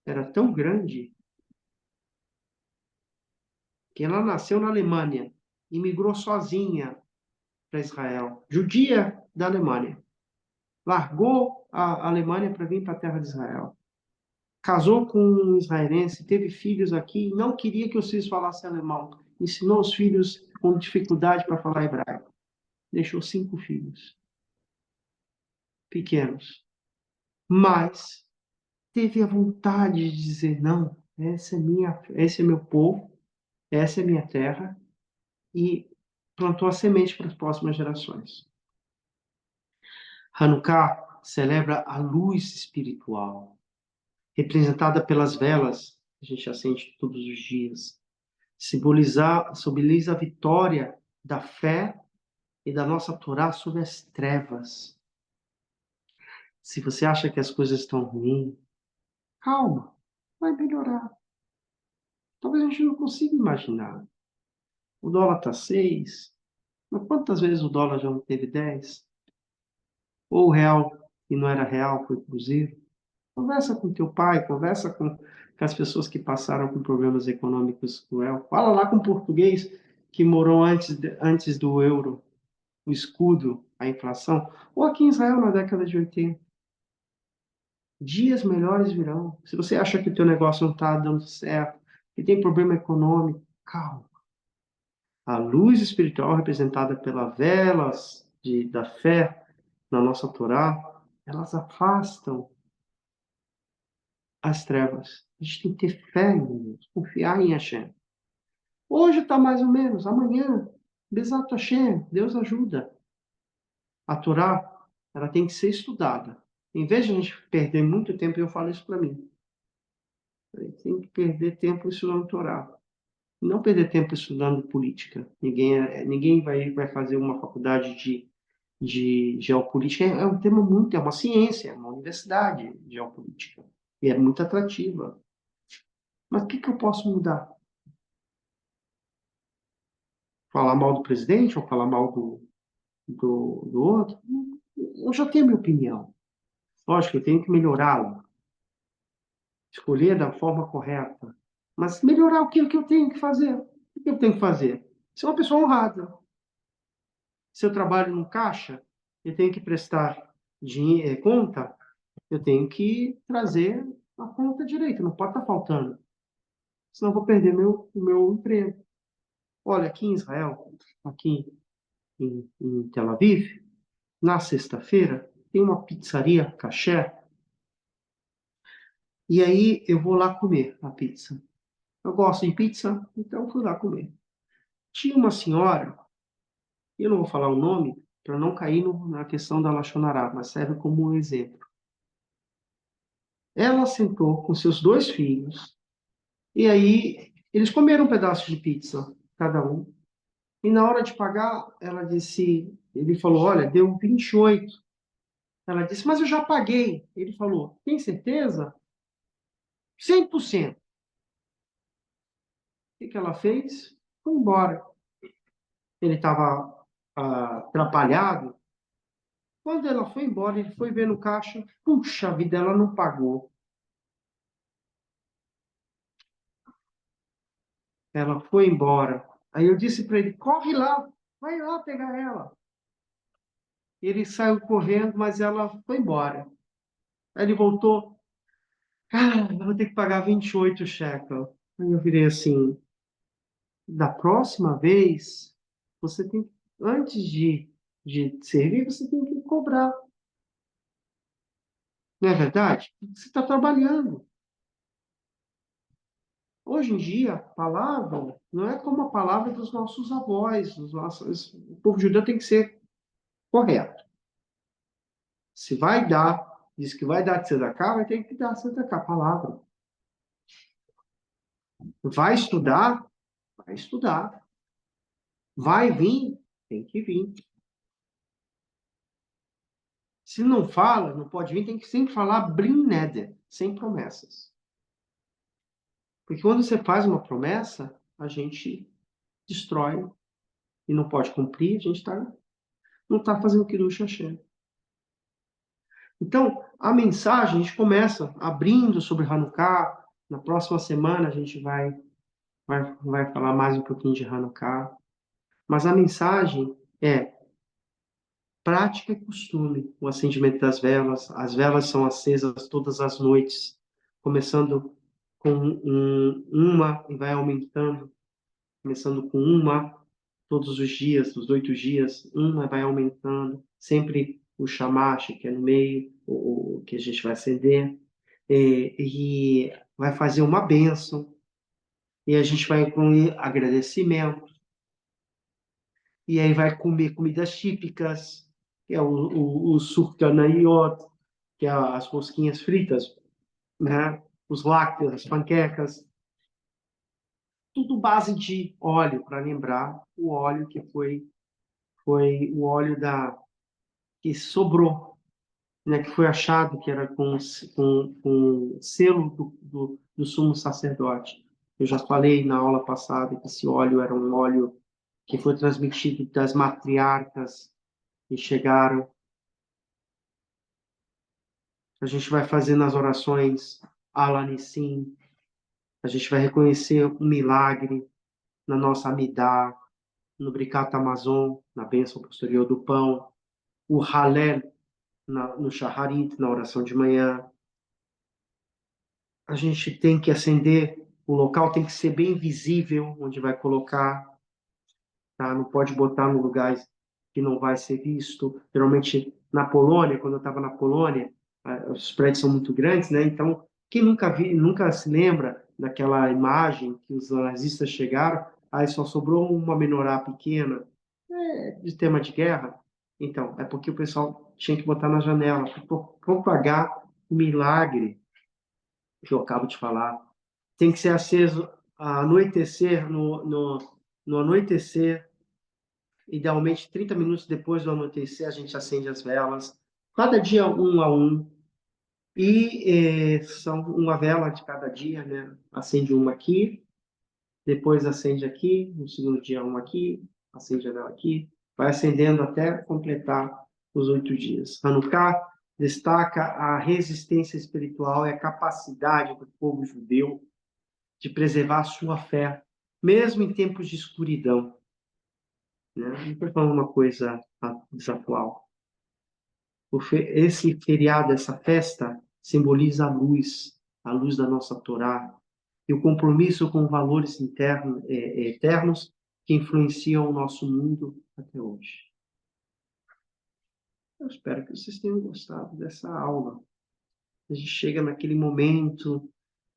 Speaker 1: era tão grande que ela nasceu na Alemanha e migrou sozinha para Israel, judia da Alemanha. Largou a Alemanha para vir para a terra de Israel. Casou com um israelense, teve filhos aqui, não queria que os filhos falassem alemão. Ensinou os filhos com dificuldade para falar hebraico. Deixou 5 filhos. Pequenos. Mas teve a vontade de dizer, não, esse é meu povo, essa é minha terra, e plantou a semente para as próximas gerações. Hanukkah celebra a luz espiritual, representada pelas velas que a gente acende todos os dias. Simboliza a vitória da fé e da nossa Torá sobre as trevas. Se você acha que as coisas estão ruins, calma, vai melhorar. Talvez a gente não consiga imaginar. O dólar está 6, mas quantas vezes o dólar já não teve 10? Ou o real, que não era real, foi para o zero? Conversa com teu pai, conversa com as pessoas que passaram por problemas econômicos cruel. Fala lá com o português que morou antes do euro, o escudo, a inflação. Ou aqui em Israel na década de 80. Dias melhores virão. Se você acha que o teu negócio não está dando certo, que tem problema econômico, calma. A luz espiritual representada pelas velas da fé na nossa Torá, elas afastam as trevas. A gente tem que ter fé em Deus, confiar em Hashem. Hoje está mais ou menos, amanhã, Bezat Hashem, Deus ajuda. A Torá, ela tem que ser estudada. Em vez de a gente perder muito tempo, eu falo isso para mim. A gente tem que perder tempo estudando Torá. Não perder tempo estudando política. Ninguém vai fazer uma faculdade de geopolítica. É um tema muito, é uma ciência, é uma universidade de geopolítica. E é muito atrativa. Mas o que eu posso mudar? Falar mal do presidente ou falar mal do outro? Eu já tenho minha opinião. Lógico, eu tenho que melhorá-la. Escolher da forma correta. Mas melhorar o que eu tenho que fazer? O que eu tenho que fazer? Ser uma pessoa honrada. Se eu trabalho no caixa, eu tenho que prestar conta, eu tenho que trazer a conta direita, não pode estar faltando. Senão eu vou perder o meu emprego. Olha, aqui em Israel, aqui em Tel Aviv, na sexta-feira, tem uma pizzaria kasher, e aí eu vou lá comer a pizza. Eu gosto de pizza, então eu fui lá comer. Tinha uma senhora, eu não vou falar o nome, para não cair na questão da Lashon Hara, mas serve como um exemplo. Ela sentou com seus 2 filhos, e aí eles comeram um pedaço de pizza, cada um. E na hora de pagar, ele falou, olha, deu 28. Ela disse, mas eu já paguei. Ele falou, tem certeza? 100%. O que ela fez? Foi embora. Ele estava atrapalhado. Quando ela foi embora, ele foi ver no caixa. Puxa vida, ela não pagou. Ela foi embora. Aí eu disse para ele, corre lá, vai lá pegar ela. Ele saiu correndo, mas ela foi embora. Aí ele voltou. Cara, eu vou ter que pagar 28 shekel. Aí eu virei assim, da próxima vez, você tem, antes de servir, você tem que cobrar. Não é verdade? Você está trabalhando. Hoje em dia, a palavra não é como a palavra dos nossos avós. O povo judeu tem que ser correto. Se vai dar, diz que vai dar tzedakah, vai ter que dar tzedakah, palavra. Vai estudar? Vai estudar. Vai vir? Tem que vir. Se não fala, não pode vir, tem que sempre falar brin neder, sem promessas. Porque quando você faz uma promessa, a gente destrói e não pode cumprir, a gente não está fazendo Kiddush Hashem. Então, a mensagem, a gente começa abrindo sobre Hanukkah. Na próxima semana a gente vai falar mais um pouquinho de Hanukkah. Mas a mensagem é prática e costume, o acendimento das velas. As velas são acesas todas as noites, começando com uma e vai aumentando, começando com uma todos os dias, os 8 dias, uma vai aumentando, sempre o shamash, que é no meio, o que a gente vai acender, e vai fazer uma bênção, e a gente vai incluir agradecimento, e aí vai comer comidas típicas, que é o surkanayot, que é as rosquinhas fritas, né? Os lácteos, as panquecas, tudo base de óleo, para lembrar o óleo que foi o óleo que sobrou, né, que foi achado que era com selo do sumo sacerdote. Eu já falei na aula passada que esse óleo era um óleo que foi transmitido das matriarcas que chegaram. A gente vai fazer nas orações Alanissim, a gente vai reconhecer um milagre na nossa Amidá, no Bricat Amazon, na bênção posterior do pão, o Halel no Shaharit, na oração de manhã. A gente tem que acender, o local tem que ser bem visível, onde vai colocar, tá? Não pode botar no lugar que não vai ser visto. Geralmente, na Polônia, quando eu estava na Polônia, os prédios são muito grandes, né? Então, quem nunca se lembra daquela imagem que os nazistas chegaram, aí só sobrou uma menorá pequena, de tema de guerra. Então, é porque o pessoal tinha que botar na janela para propagar o milagre que eu acabo de falar. Tem que ser aceso a anoitecer, no anoitecer, idealmente 30 minutos depois do anoitecer, a gente acende as velas, cada dia um a um, e são uma vela de cada dia, né? Acende uma aqui, depois acende aqui, no segundo dia uma aqui, acende a vela aqui, vai acendendo até completar os 8 dias. Hanukkah destaca a resistência espiritual e a capacidade do povo judeu de preservar a sua fé, mesmo em tempos de escuridão. Né? Não estou falando uma coisa desatual. Esse feriado, essa festa, simboliza a luz da nossa Torá, e o compromisso com valores eternos que influenciam o nosso mundo até hoje. Eu espero que vocês tenham gostado dessa aula. A gente chega naquele momento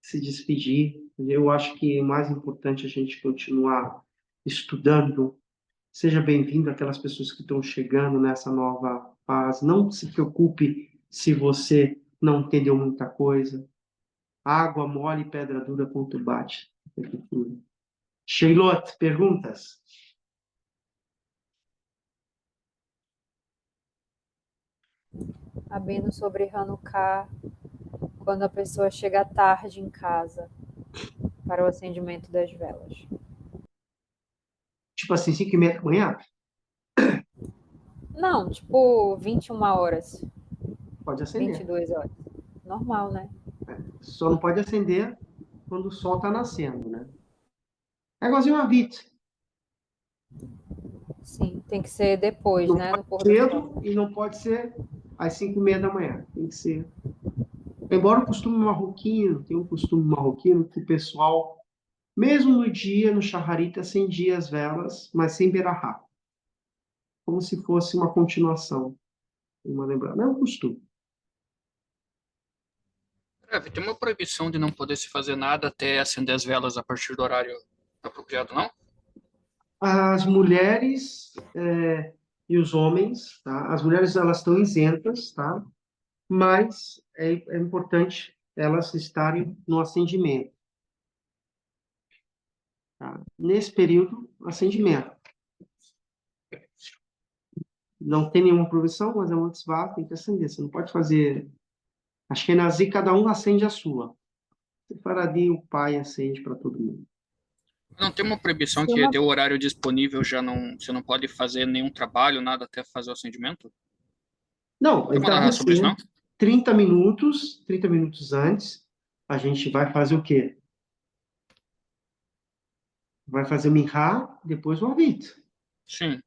Speaker 1: de se despedir. Eu acho que o mais importante é a gente continuar estudando. Seja bem-vindo àquelas pessoas que estão chegando nessa nova fase. Não se preocupe se você não entendeu muita coisa. Água mole, pedra dura, ponto bate. Sheilot, perguntas?
Speaker 7: Sabendo sobre Hanukkah, quando a pessoa chega tarde em casa para o acendimento das velas.
Speaker 1: Tipo assim, 5h30 da manhã?
Speaker 7: Não, tipo 21 horas,
Speaker 1: Pode acender.
Speaker 7: 22 horas. Normal, né?
Speaker 1: Só não pode acender quando o sol está nascendo, né? É igualzinho uma vita.
Speaker 7: Sim, tem que ser depois,
Speaker 1: Não
Speaker 7: né? No
Speaker 1: pode
Speaker 7: pôr do
Speaker 1: cedo
Speaker 7: sol.
Speaker 1: e não pode ser às 5h30 da manhã. Tem que ser. Embora o costume marroquino, tem um costume marroquino que o pessoal, mesmo no dia, no Shaharit, acendia as velas, mas sem berahá. Como se fosse uma continuação. Uma lembrança. Não é um costume.
Speaker 4: Tem uma proibição de não poder se fazer nada até acender as velas a partir do horário apropriado, não?
Speaker 1: As mulheres e os homens, tá? As mulheres elas estão isentas, tá? Mas é importante elas estarem no acendimento. Tá? Nesse período, acendimento. Não tem nenhuma proibição, mas é uma mitzvah, tem que acender. Você não pode fazer... Acho que Ashkenazi, cada um acende a sua. Sefaradi, o pai acende para todo mundo.
Speaker 4: Não tem uma proibição
Speaker 7: Tem
Speaker 4: que
Speaker 7: uma-
Speaker 4: deu horário disponível, você não pode fazer nenhum trabalho, nada até fazer o acendimento?
Speaker 1: Não,
Speaker 4: Tem uma
Speaker 1: então
Speaker 4: narração sobre isso, não?
Speaker 1: 30 minutos antes, a gente vai fazer o quê? Vai fazer o minhá, depois o avit.
Speaker 4: Sim.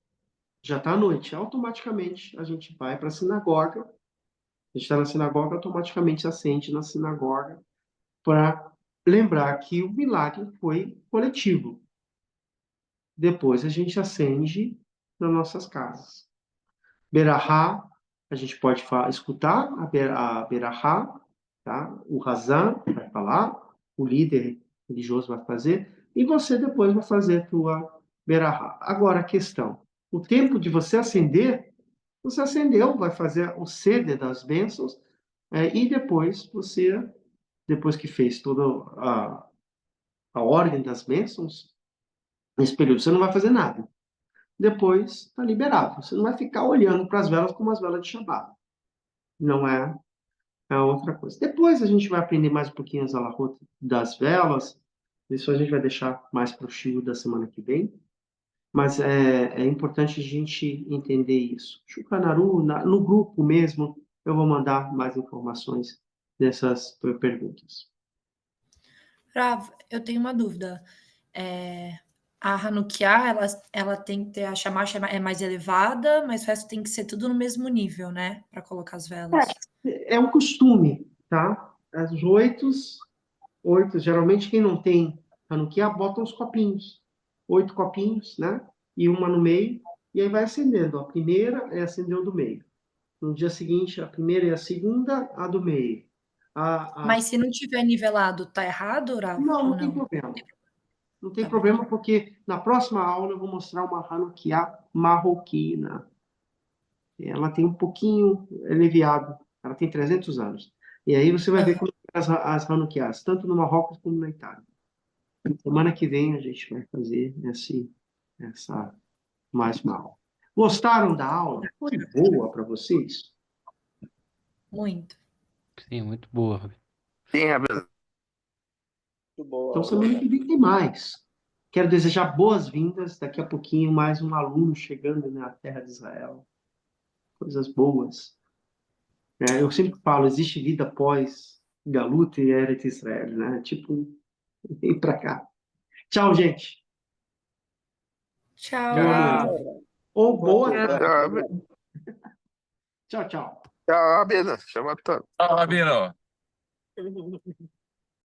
Speaker 1: Já está à noite. Automaticamente, a gente vai para a sinagoga. A gente está na sinagoga, automaticamente acende na sinagoga para lembrar que o milagre foi coletivo. Depois a gente acende nas nossas casas. Berahá, a gente pode escutar a Berahá, tá? O Razan vai falar, o líder religioso vai fazer, e você depois vai fazer a tua Berahá. Agora a questão, o tempo de você acender, você acendeu, vai fazer o ceder das bênçãos, e depois que fez toda a ordem das bênçãos, nesse período você não vai fazer nada. Depois está liberado. Você não vai ficar olhando para as velas como as velas de Shabbat. não é outra coisa. Depois a gente vai aprender mais um pouquinho as alahot das velas. Isso a gente vai deixar mais para o Shiur da semana que vem. Mas é importante a gente entender isso. Shulchan Aruch, no grupo mesmo, eu vou mandar mais informações dessas perguntas.
Speaker 8: Rav, eu tenho uma dúvida. A Hanukkah, ela tem que ter a chamacha é mais elevada, mas o resto tem que ser tudo no mesmo nível, né? Para colocar as velas.
Speaker 1: É um costume, tá? As oito, geralmente quem não tem Hanukkah bota uns copinhos. 8 copinhos, né? E uma no meio, e aí vai acendendo. A primeira é acender o do meio. No dia seguinte, a primeira e a segunda, a do meio.
Speaker 8: Mas se não tiver nivelado, tá errado, Rav?
Speaker 1: Não tem problema. Não tem problema, porque na próxima aula eu vou mostrar uma Hanukkah marroquina. Ela tem um pouquinho aliviado. Ela tem 300 anos. E aí você vai ver como as Hanukkahs, tanto no Marrocos como na Itália. Semana que vem a gente vai fazer essa mais uma aula. Gostaram da aula? Foi boa para vocês?
Speaker 8: Muito.
Speaker 2: Sim, muito boa, Rabi.
Speaker 9: Sim, Rabi.
Speaker 3: Muito boa.
Speaker 1: Então, semana que vem tem mais. Quero desejar boas-vindas. Daqui a pouquinho, mais um aluno chegando na terra de Israel. Coisas boas. Eu sempre falo, existe vida após Galuta e Eretz Israel, né? Tipo, vem pra cá. Tchau, gente.
Speaker 8: Tchau.
Speaker 1: Boa noite. Ou boa tarde.
Speaker 9: Tchau,
Speaker 1: Tchau, tchau.
Speaker 9: Rabino. Chama todo.
Speaker 10: Tchau, Rabino.